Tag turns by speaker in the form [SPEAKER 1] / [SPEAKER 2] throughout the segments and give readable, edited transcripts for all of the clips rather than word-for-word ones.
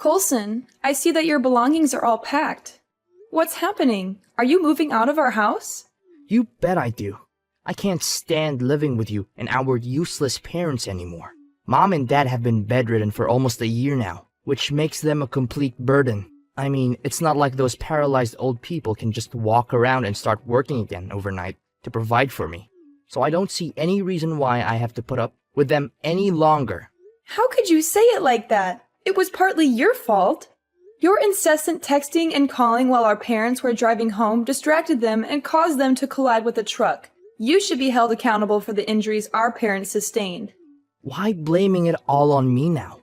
[SPEAKER 1] Colson, I see that your belongings are all packed. What's happening? Are you moving out of our house?
[SPEAKER 2] You bet I do. I can't stand living with you and our useless parents anymore. Mom and Dad have been bedridden for almost a year now, which makes them a complete burden. I mean, it's not like those paralyzed old people can just walk around and start working again overnight to provide for me. So I don't see any reason why I have to put up with them any longer.
[SPEAKER 1] How could you say it like that? It was partly your fault. Your incessant texting and calling while our parents were driving home distracted them and caused them to collide with a truck. You should be held accountable for the injuries our parents sustained.
[SPEAKER 2] Why blaming it all on me now?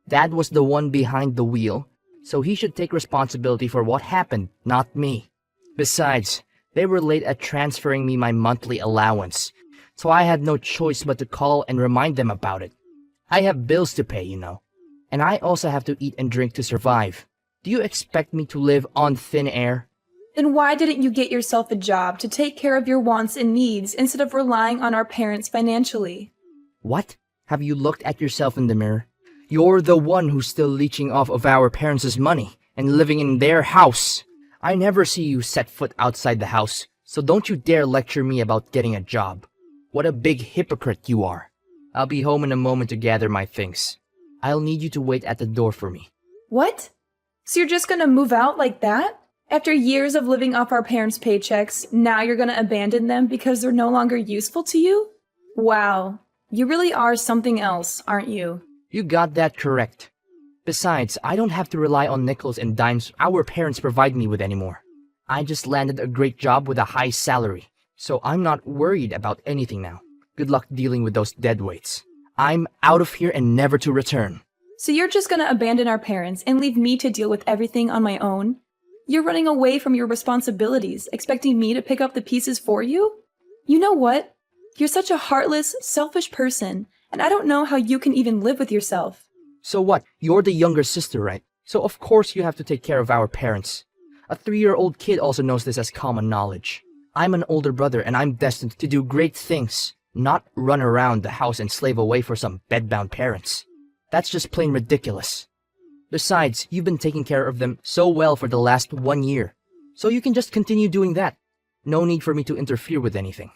[SPEAKER 2] Dad was the one behind the wheel, so he should take responsibility for what happened, not me. Besides, they were late at transferring me my monthly allowance, so I had no choice but to call and remind them about it. I have bills to pay, and I also have to eat and drink to survive. Do you expect me to live on thin air?
[SPEAKER 1] Then why didn't you get yourself a job to take care of your wants and needs instead of relying on our parents financially?
[SPEAKER 2] What? Have you looked at yourself in the mirror? You're the one who's still leeching off of our parents' money and living in their house. I never see you set foot outside the house, so don't you dare lecture me about getting a job. What a big hypocrite you are. I'll be home in a moment to gather my things. I'll need you to wait at the door for me.
[SPEAKER 1] What? So you're just gonna move out like that? After years of living off our parents' paychecks, now you're gonna abandon them because they're no longer useful to you? Wow. You really are something else, aren't you?
[SPEAKER 2] You got that correct. Besides, I don't have to rely on nickels and dimes our parents provide me with anymore. I just landed a great job with a high salary, so I'm not worried about anything now. Good luck dealing with those deadweights. I'm out of here and never to return.
[SPEAKER 1] So you're just gonna abandon our parents and leave me to deal with everything on my own? You're running away from your responsibilities, expecting me to pick up the pieces for you? You know what? You're such a heartless, selfish person, and I don't know how you can even live with yourself.
[SPEAKER 2] So what? You're the younger sister, right? So of course you have to take care of our parents. A 3-year-old kid also knows this as common knowledge. I'm an older brother and I'm destined to do great things, not run around the house and slave away for some bedbound parents. That's just plain ridiculous. Besides, you've been taking care of them so well for the last 1 year, so you can just continue doing that. No need for me to interfere with anything.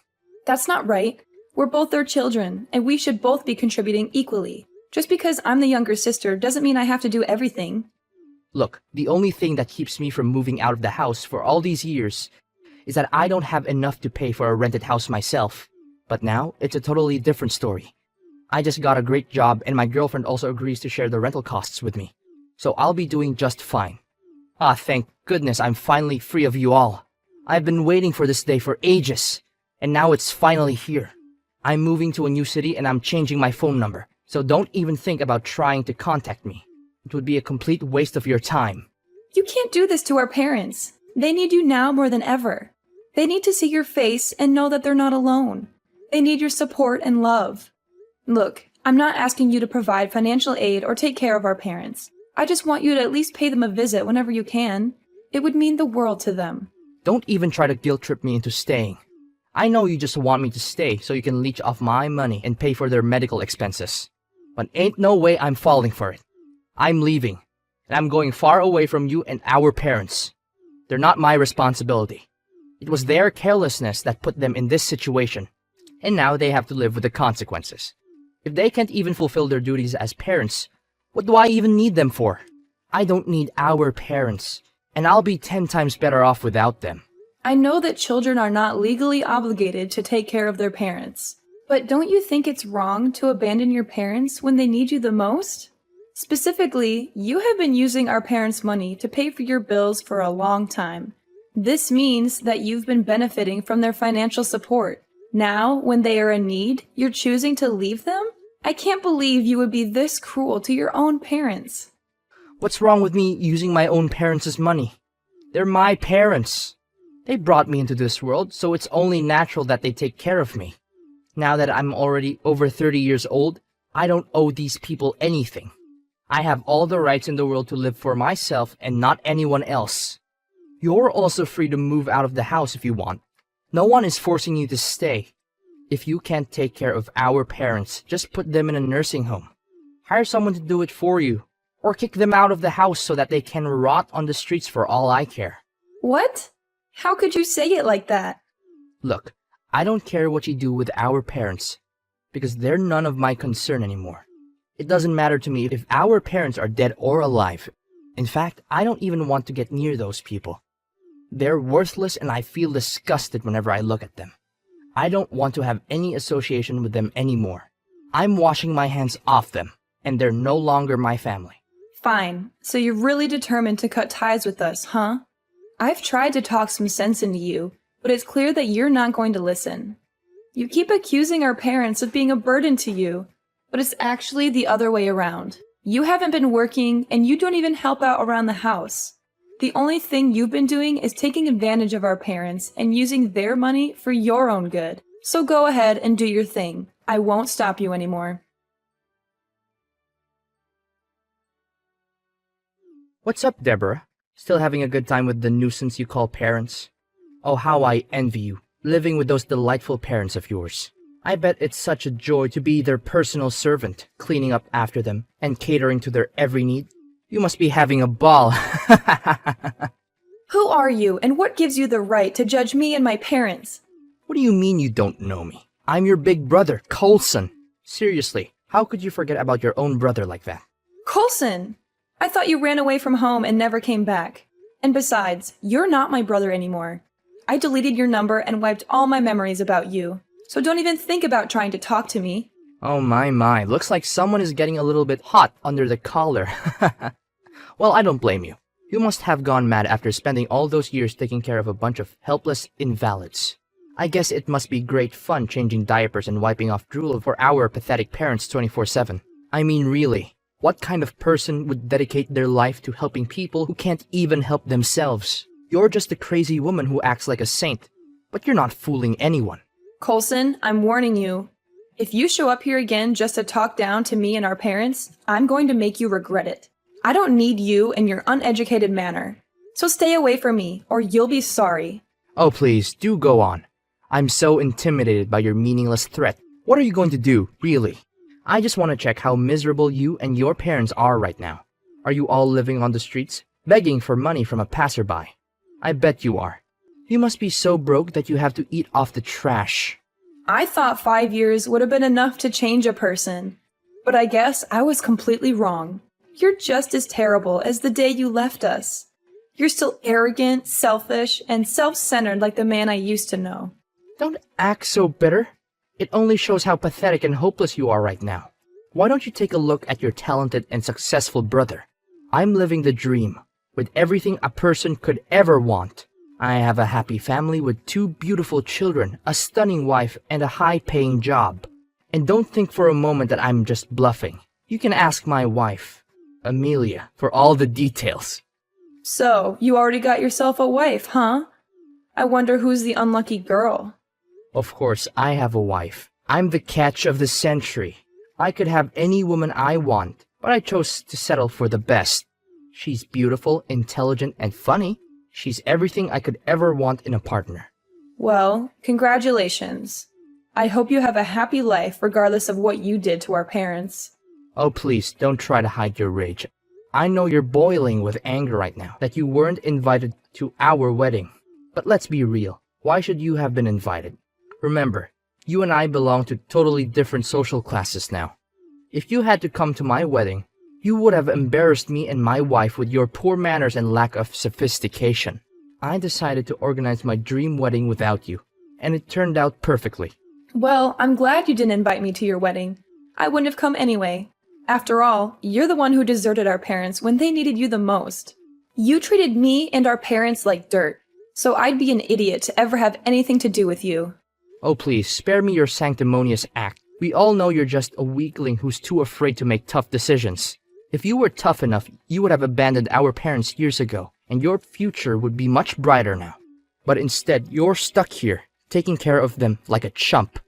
[SPEAKER 1] That's not right. We're both their children, and we should both be contributing equally. Just because I'm the younger sister doesn't mean I have to do everything.
[SPEAKER 2] Look, the only thing that keeps me from moving out of the house for all these years is that I don't have enough to pay for a rented house myself. But now, it's a totally different story. I just got a great job and my girlfriend also agrees to share the rental costs with me. So I'll be doing just fine. Ah, thank goodness I'm finally free of you all. I've been waiting for this day for ages, and now it's finally here. I'm moving to a new city and I'm changing my phone number, so don't even think about trying to contact me. It would be a complete waste of your time.
[SPEAKER 1] You can't do this to our parents. They need you now more than ever. They need to see your face and know that they're not alone. They need your support and love. Look, I'm not asking you to provide financial aid or take care of our parents. I just want you to at least pay them a visit whenever you can. It would mean the world to them.
[SPEAKER 2] Don't even try to guilt trip me into staying. I know you just want me to stay so you can leech off my money and pay for their medical expenses. But ain't no way I'm falling for it. I'm leaving, and I'm going far away from you and our parents. They're not my responsibility. It was their carelessness that put them in this situation, and now they have to live with the consequences. If they can't even fulfill their duties as parents, what do I even need them for? I don't need our parents, and I'll be 10 times better off without them.
[SPEAKER 1] I know that children are not legally obligated to take care of their parents, but don't you think it's wrong to abandon your parents when they need you the most? Specifically, you have been using our parents' money to pay for your bills for a long time. This means that you've been benefiting from their financial support. Now, when they are in need, you're choosing to leave them? I can't believe you would be this cruel to your own parents.
[SPEAKER 2] What's wrong with me using my own parents' money? They're my parents. They brought me into this world, so it's only natural that they take care of me. Now that I'm already over 30 years old, I don't owe these people anything. I have all the rights in the world to live for myself and not anyone else. You're also free to move out of the house if you want. No one is forcing you to stay. If you can't take care of our parents, just put them in a nursing home. Hire someone to do it for you, Or kick them out of the house so that they can rot on the streets for all I care.
[SPEAKER 1] What? How could you say it like that?
[SPEAKER 2] Look, I don't care what you do with our parents, because they're none of my concern anymore. It doesn't matter to me if our parents are dead or alive. In fact, I don't even want to get near those people. They're worthless and I feel disgusted whenever I look at them. I don't want to have any association with them anymore. I'm washing my hands off them, and they're no longer my family.
[SPEAKER 1] Fine, so you're really determined to cut ties with us, huh? I've tried to talk some sense into you, but it's clear that you're not going to listen. You keep accusing our parents of being a burden to you, but it's actually the other way around. You haven't been working, and you don't even help out around the house. The only thing you've been doing is taking advantage of our parents and using their money for your own good. So go ahead and do your thing. I won't stop you anymore.
[SPEAKER 2] What's up, Deborah? Still having a good time with the nuisance you call parents? Oh, how I envy you, living with those delightful parents of yours. I bet it's such a joy to be their personal servant, cleaning up after them and catering to their every need. You must be having a ball.
[SPEAKER 1] Who are you, and what gives you the right to judge me and my parents?
[SPEAKER 2] What do you mean you don't know me? I'm your big brother, Coulson. Seriously, how could you forget about your own brother like that?
[SPEAKER 1] Coulson! I thought you ran away from home and never came back. And besides, you're not my brother anymore. I deleted your number and wiped all my memories about you. So don't even think about trying to talk to me.
[SPEAKER 2] Oh my, looks like someone is getting a little bit hot under the collar. Well, I don't blame you. You must have gone mad after spending all those years taking care of a bunch of helpless invalids. I guess it must be great fun changing diapers and wiping off drool for our pathetic parents 24/7. I mean, really, what kind of person would dedicate their life to helping people who can't even help themselves? You're just a crazy woman who acts like a saint, but you're not fooling anyone.
[SPEAKER 1] Coulson, I'm warning you. If you show up here again just to talk down to me and our parents, I'm going to make you regret it. I don't need you and your uneducated manner. So stay away from me, or you'll be sorry.
[SPEAKER 2] Oh, please, do go on. I'm so intimidated by your meaningless threat. What are you going to do, really? I just want to check how miserable you and your parents are right now. Are you all living on the streets, begging for money from a passerby? I bet you are. You must be so broke that you have to eat off the trash.
[SPEAKER 1] I thought 5 years would have been enough to change a person. But I guess I was completely wrong. You're just as terrible as the day you left us. You're still arrogant, selfish, and self-centered like the man I used to know.
[SPEAKER 2] Don't act so bitter. It only shows how pathetic and hopeless you are right now. Why don't you take a look at your talented and successful brother? I'm living the dream, with everything a person could ever want. I have a happy family with 2 beautiful children, a stunning wife, and a high-paying job. And don't think for a moment that I'm just bluffing. You can ask my wife, Amelia, for all the details.
[SPEAKER 1] So, you already got yourself a wife, huh? I wonder who's the unlucky girl.
[SPEAKER 2] Of course, I have a wife. I'm the catch of the century. I could have any woman I want, but I chose to settle for the best. She's beautiful, intelligent, and funny. She's everything I could ever want in a partner.
[SPEAKER 1] Well, congratulations. I hope you have a happy life regardless of what you did to our parents.
[SPEAKER 2] Oh, please, don't try to hide your rage. I know you're boiling with anger right now that you weren't invited to our wedding. But let's be real. Why should you have been invited? Remember, you and I belong to totally different social classes now. If you had to come to my wedding, you would have embarrassed me and my wife with your poor manners and lack of sophistication. I decided to organize my dream wedding without you, and it turned out perfectly.
[SPEAKER 1] Well, I'm glad you didn't invite me to your wedding. I wouldn't have come anyway. After all, you're the one who deserted our parents when they needed you the most. You treated me and our parents like dirt, so I'd be an idiot to ever have anything to do with you.
[SPEAKER 2] Oh, please, spare me your sanctimonious act. We all know you're just a weakling who's too afraid to make tough decisions. If you were tough enough, you would have abandoned our parents years ago, and your future would be much brighter now. But instead, you're stuck here, taking care of them like a chump.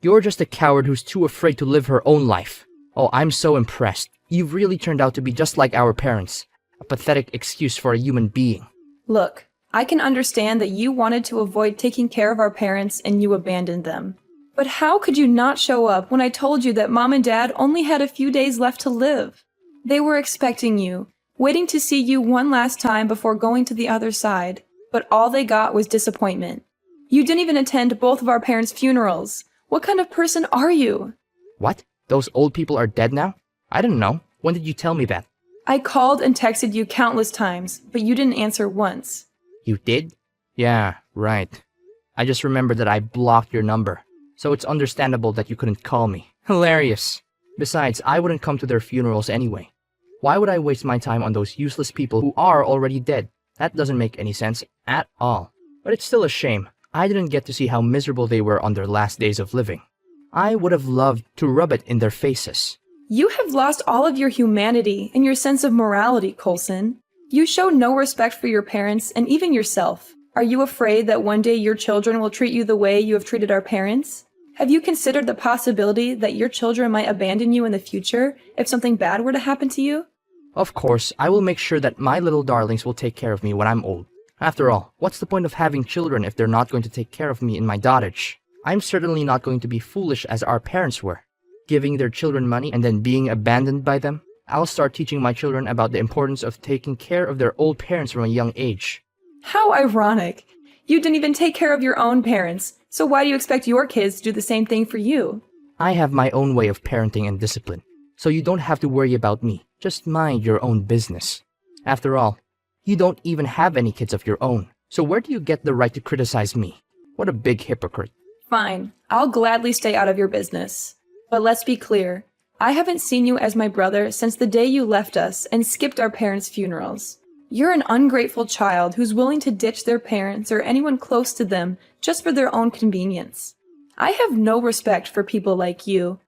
[SPEAKER 2] You're just a coward who's too afraid to live her own life. Oh, I'm so impressed. You've really turned out to be just like our parents. A pathetic excuse for a human being.
[SPEAKER 1] Look, I can understand that you wanted to avoid taking care of our parents and you abandoned them. But how could you not show up when I told you that Mom and Dad only had a few days left to live? They were expecting you, waiting to see you one last time before going to the other side, but all they got was disappointment. You didn't even attend both of our parents' funerals. What kind of person are you?
[SPEAKER 2] What? Those old people are dead now? I didn't know. When did you tell me that?
[SPEAKER 1] I called and texted you countless times, but you didn't answer once.
[SPEAKER 2] You did? Yeah, right. I just remembered that I blocked your number, so it's understandable that you couldn't call me. Hilarious. Besides, I wouldn't come to their funerals anyway. Why would I waste my time on those useless people who are already dead? That doesn't make any sense at all. But it's still a shame. I didn't get to see how miserable they were on their last days of living. I would have loved to rub it in their faces.
[SPEAKER 1] You have lost all of your humanity and your sense of morality, Coulson. You show no respect for your parents and even yourself. Are you afraid that one day your children will treat you the way you have treated our parents? Have you considered the possibility that your children might abandon you in the future if something bad were to happen to you?
[SPEAKER 2] Of course, I will make sure that my little darlings will take care of me when I'm old. After all, what's the point of having children if they're not going to take care of me in my dotage? I'm certainly not going to be foolish as our parents were, giving their children money and then being abandoned by them. I'll start teaching my children about the importance of taking care of their old parents from a young age.
[SPEAKER 1] How ironic. You didn't even take care of your own parents, so why do you expect your kids to do the same thing for you?
[SPEAKER 2] I have my own way of parenting and discipline, so you don't have to worry about me. Just mind your own business. After all, you don't even have any kids of your own, so where do you get the right to criticize me? What a big hypocrite.
[SPEAKER 1] Fine, I'll gladly stay out of your business. But let's be clear, I haven't seen you as my brother since the day you left us and skipped our parents' funerals. You're an ungrateful child who's willing to ditch their parents or anyone close to them just for their own convenience. I have no respect for people like you.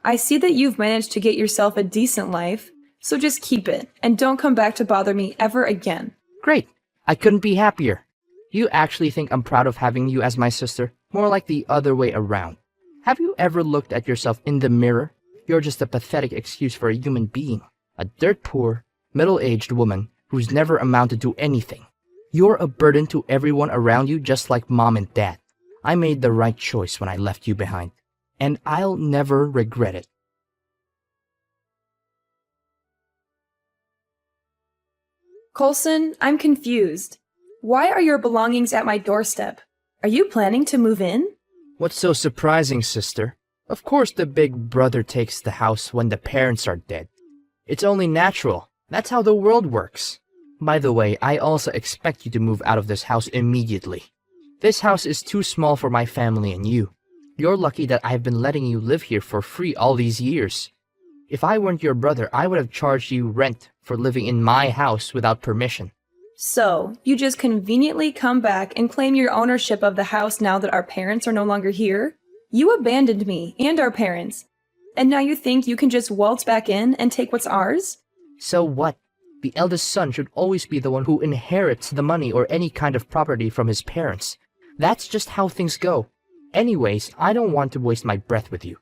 [SPEAKER 1] I see that you've managed to get yourself a decent life, so just keep it and don't come back to bother me ever again.
[SPEAKER 2] Great. I couldn't be happier. You actually think I'm proud of having you as my sister? More like the other way around. Have you ever looked at yourself in the mirror? You're just a pathetic excuse for a human being. A dirt poor, middle-aged woman who's never amounted to anything. You're a burden to everyone around you just like mom and dad. I made the right choice when I left you behind, and I'll never regret it.
[SPEAKER 1] Coulson, I'm confused. Why are your belongings at my doorstep? Are you planning to move in?
[SPEAKER 2] What's so surprising, sister? Of course the big brother takes the house when the parents are dead. It's only natural. That's how the world works. By the way, I also expect you to move out of this house immediately. This house is too small for my family and you. You're lucky that I've been letting you live here for free all these years. If I weren't your brother, I would have charged you rent for living in my house without permission.
[SPEAKER 1] So, you just conveniently come back and claim your ownership of the house now that our parents are no longer here? You abandoned me and our parents, and now you think you can just waltz back in and take what's ours?
[SPEAKER 2] So what? The eldest son should always be the one who inherits the money or any kind of property from his parents. That's just how things go. Anyways, I don't want to waste my breath with you.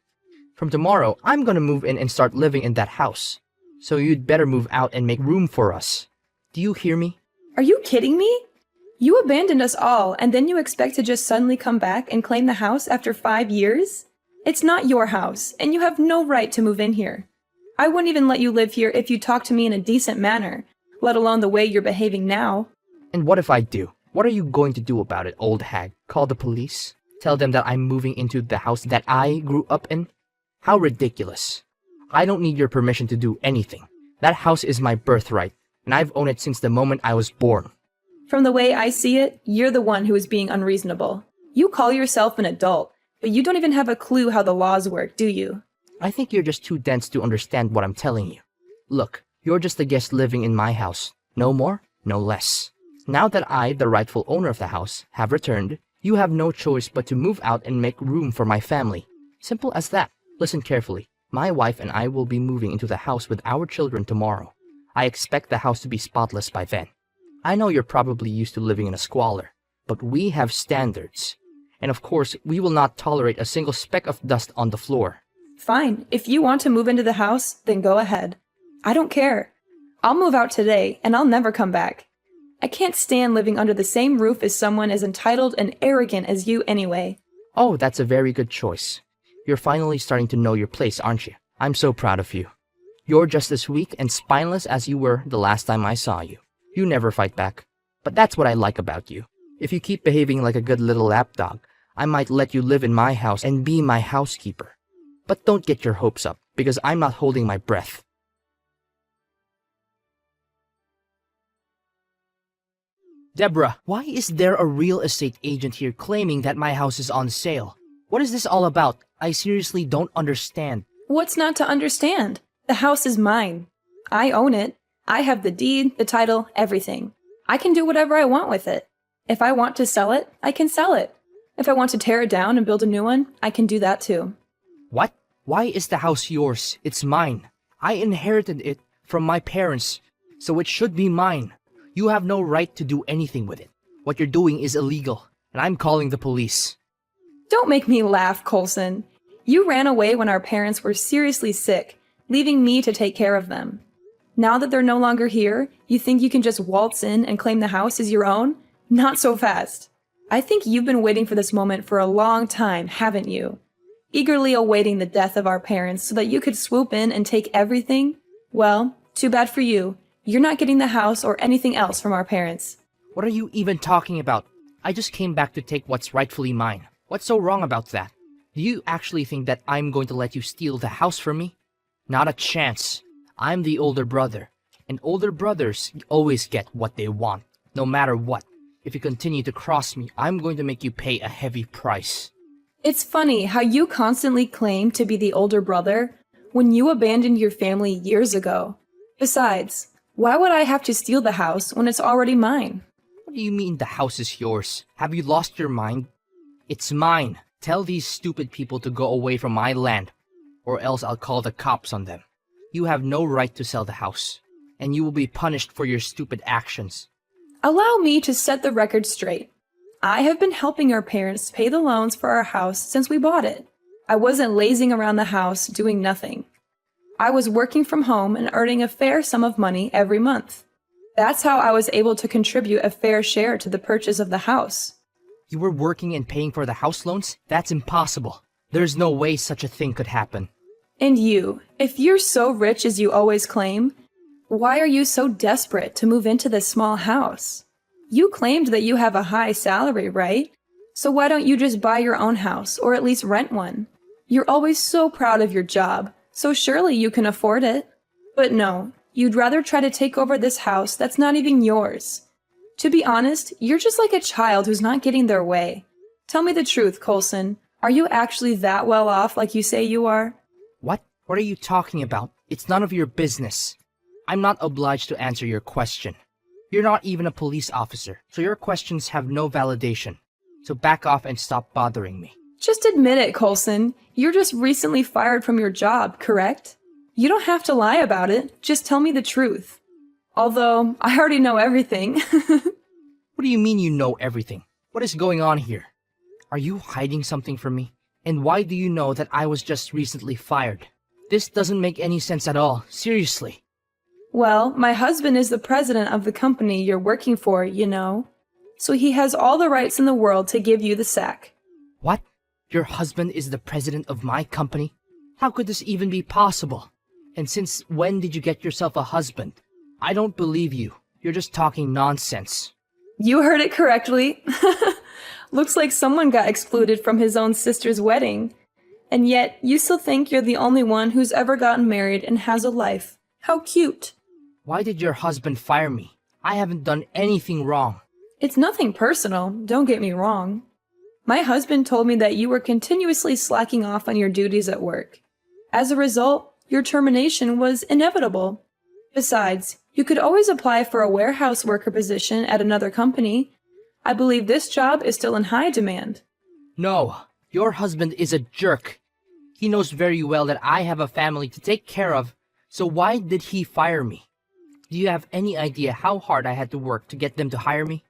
[SPEAKER 2] From tomorrow, I'm gonna move in and start living in that house. So you'd better move out and make room for us. Do you hear me?
[SPEAKER 1] Are you kidding me? You abandoned us all, and then you expect to just suddenly come back and claim the house after 5 years? It's not your house, and you have no right to move in here. I wouldn't even let you live here if you talked to me in a decent manner, let alone the way you're behaving now.
[SPEAKER 2] And what if I do? What are you going to do about it, old hag? Call the police? Tell them that I'm moving into the house that I grew up in? How ridiculous. I don't need your permission to do anything. That house is my birthright, and I've owned it since the moment I was born.
[SPEAKER 1] From the way I see it, you're the one who is being unreasonable. You call yourself an adult, but you don't even have a clue how the laws work, do you?
[SPEAKER 2] I think you're just too dense to understand what I'm telling you. Look, you're just a guest living in my house. No more, no less. Now that I, the rightful owner of the house, have returned, you have no choice but to move out and make room for my family. Simple as that. Listen carefully. My wife and I will be moving into the house with our children tomorrow. I expect the house to be spotless by then. I know you're probably used to living in a squalor, but we have standards. And of course, we will not tolerate a single speck of dust on the floor.
[SPEAKER 1] Fine, if you want to move into the house, then go ahead. I don't care. I'll move out today, and I'll never come back. I can't stand living under the same roof as someone as entitled and arrogant as you anyway.
[SPEAKER 2] Oh, that's a very good choice. You're finally starting to know your place, aren't you? I'm so proud of you. You're just as weak and spineless as you were the last time I saw you. You never fight back. But that's what I like about you. If you keep behaving like a good little lapdog, I might let you live in my house and be my housekeeper. But don't get your hopes up, because I'm not holding my breath. Deborah, why is there a real estate agent here claiming that my house is on sale? What is this all about? I seriously don't understand.
[SPEAKER 1] What's not to understand? The house is mine. I own it. I have the deed, the title, everything. I can do whatever I want with it. If I want to sell it, I can sell it. If I want to tear it down and build a new one, I can do that too.
[SPEAKER 2] What? Why is the house yours? It's mine. I inherited it from my parents, so it should be mine. You have no right to do anything with it. What you're doing is illegal, and I'm calling the police.
[SPEAKER 1] Don't make me laugh, Coulson. You ran away when our parents were seriously sick, leaving me to take care of them. Now that they're no longer here, you think you can just waltz in and claim the house as your own? Not so fast. I think you've been waiting for this moment for a long time, haven't you? Eagerly awaiting the death of our parents so that you could swoop in and take everything? Well, too bad for you. You're not getting the house or anything else from our parents.
[SPEAKER 2] What are you even talking about? I just came back to take what's rightfully mine. What's so wrong about that? Do you actually think that I'm going to let you steal the house from me? Not a chance. I'm the older brother, and older brothers always get what they want, no matter what. If you continue to cross me, I'm going to make you pay a heavy price.
[SPEAKER 1] It's funny how you constantly claim to be the older brother when you abandoned your family years ago. Besides, why would I have to steal the house when it's already mine?
[SPEAKER 2] What do you mean the house is yours? Have you lost your mind? It's mine. Tell these stupid people to go away from my land, or else I'll call the cops on them. You have no right to sell the house, and you will be punished for your stupid actions.
[SPEAKER 1] Allow me to set the record straight. I have been helping our parents pay the loans for our house since we bought it. I wasn't lazing around the house doing nothing. I was working from home and earning a fair sum of money every month. That's how I was able to contribute a fair share to the purchase of the house.
[SPEAKER 2] You were working and paying for the house loans? That's impossible. There's no way such a thing could happen.
[SPEAKER 1] And you, if you're so rich as you always claim, why are you so desperate to move into this small house? You claimed that you have a high salary, right? So why don't you just buy your own house, or at least rent one? You're always so proud of your job, so surely you can afford it. But no, you'd rather try to take over this house that's not even yours. To be honest, you're just like a child who's not getting their way. Tell me the truth, Coulson. Are you actually that well off like you say you are?
[SPEAKER 2] What? What are you talking about? It's none of your business. I'm not obliged to answer your question. You're not even a police officer, so your questions have no validation. So back off and stop bothering me.
[SPEAKER 1] Just admit it, Coulson. You're just recently fired from your job, correct? You don't have to lie about it. Just tell me the truth. Although, I already know everything.
[SPEAKER 2] What do you mean you know everything? What is going on here? Are you hiding something from me? And why do you know that I was just recently fired? This doesn't make any sense at all. Seriously.
[SPEAKER 1] Well, my husband is the president of the company you're working for, you know. So he has all the rights in the world to give you the sack.
[SPEAKER 2] What? Your husband is the president of my company? How could this even be possible? And since when did you get yourself a husband? I don't believe you. You're just talking nonsense.
[SPEAKER 1] You heard it correctly. Looks like someone got excluded from his own sister's wedding. And yet, you still think you're the only one who's ever gotten married and has a life. How cute.
[SPEAKER 2] Why did your husband fire me? I haven't done anything wrong.
[SPEAKER 1] It's nothing personal, don't get me wrong. My husband told me that you were continuously slacking off on your duties at work. As a result, your termination was inevitable. Besides, you could always apply for a warehouse worker position at another company. I believe this job is still in high demand.
[SPEAKER 2] No, your husband is a jerk. He knows very well that I have a family to take care of, so why did he fire me? Do you have any idea how hard I had to work to get them to hire me?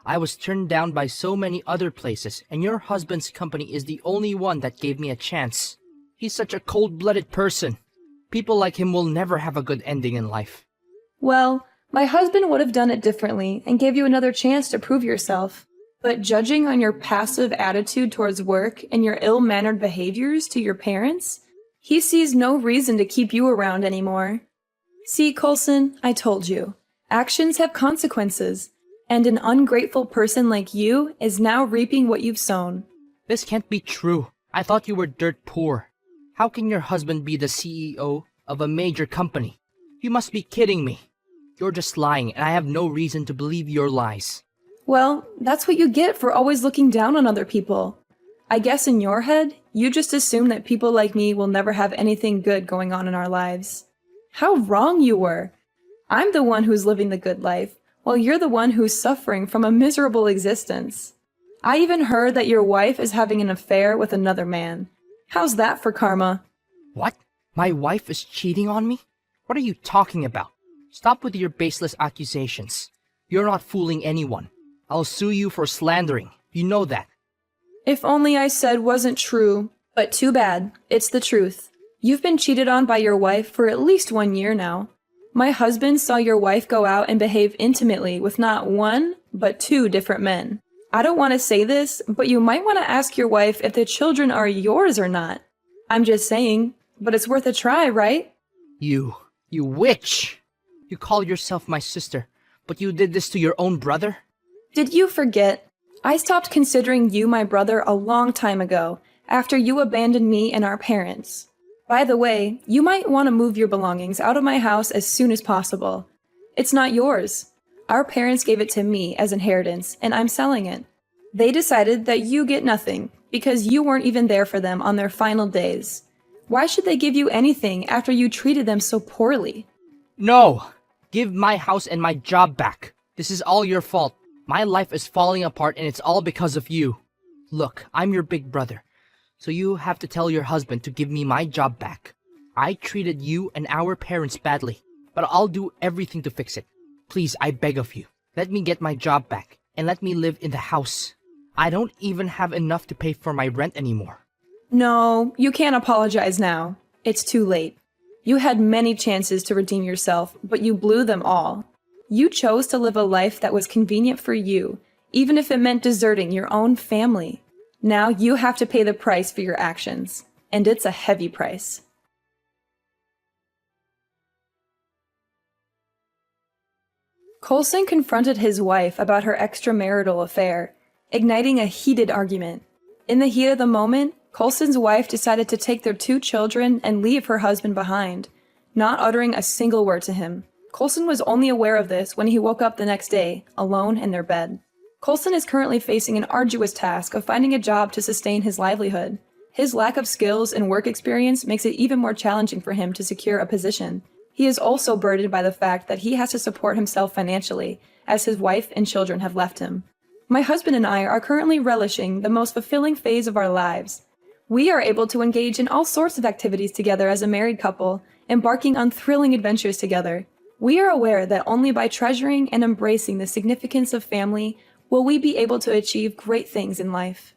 [SPEAKER 2] I was turned down by so many other places, and your husband's company is the only one that gave me a chance. He's such a cold-blooded person. People like him will never have a good ending in life.
[SPEAKER 1] Well, my husband would have done it differently and gave you another chance to prove yourself. But judging on your passive attitude towards work and your ill-mannered behaviors to your parents, He sees no reason to keep you around anymore. See, Coulson, I told you. Actions have consequences, and an ungrateful person like you is now reaping what you've sown.
[SPEAKER 2] This can't be true. I thought you were dirt poor. How can your husband be the CEO of a major company? You must be kidding me. You're just lying, and I have no reason to believe your lies.
[SPEAKER 1] Well, that's what you get for always looking down on other people. I guess in your head, you just assume that people like me will never have anything good going on in our lives. How wrong you were. I'm the one who's living the good life, while you're the one who's suffering from a miserable existence. I even heard that your wife is having an affair with another man. How's that for karma?
[SPEAKER 2] What? My wife is cheating on me? What are you talking about? Stop with your baseless accusations. You're not fooling anyone. I'll sue you for slandering. You know that.
[SPEAKER 1] If only I said wasn't true, but too bad. It's the truth. You've been cheated on by your wife for at least 1 year now. My husband saw your wife go out and behave intimately with not one, but 2 different men. I don't want to say this, but you might want to ask your wife if the children are yours or not. I'm just saying, but it's worth a try, right?
[SPEAKER 2] You witch! You call yourself my sister, but you did this to your own brother?
[SPEAKER 1] Did you forget? I stopped considering you my brother a long time ago, after you abandoned me and our parents. By the way, you might want to move your belongings out of my house as soon as possible. It's not yours. Our parents gave it to me as inheritance, and I'm selling it. They decided that you get nothing, because you weren't even there for them on their final days. Why should they give you anything after you treated them so poorly?
[SPEAKER 2] No! Give my house and my job back. This is all your fault. My life is falling apart and it's all because of you. Look, I'm your big brother, so you have to tell your husband to give me my job back. I treated you and our parents badly, but I'll do everything to fix it. Please, I beg of you, let me get my job back and let me live in the house. I don't even have enough to pay for my rent anymore.
[SPEAKER 1] No, you can't apologize now. It's too late. You had many chances to redeem yourself, but you blew them all. You chose to live a life that was convenient for you, even if it meant deserting your own family. Now you have to pay the price for your actions, and it's a heavy price. Coulson confronted his wife about her extramarital affair, igniting a heated argument. In the heat of the moment, Coulson's wife decided to take their 2 children and leave her husband behind, not uttering a single word to him. Coulson was only aware of this when he woke up the next day, alone in their bed. Coulson is currently facing an arduous task of finding a job to sustain his livelihood. His lack of skills and work experience makes it even more challenging for him to secure a position. He is also burdened by the fact that he has to support himself financially, as his wife and children have left him. My husband and I are currently relishing the most fulfilling phase of our lives. We are able to engage in all sorts of activities together as a married couple, embarking on thrilling adventures together. We are aware that only by treasuring and embracing the significance of family will we be able to achieve great things in life.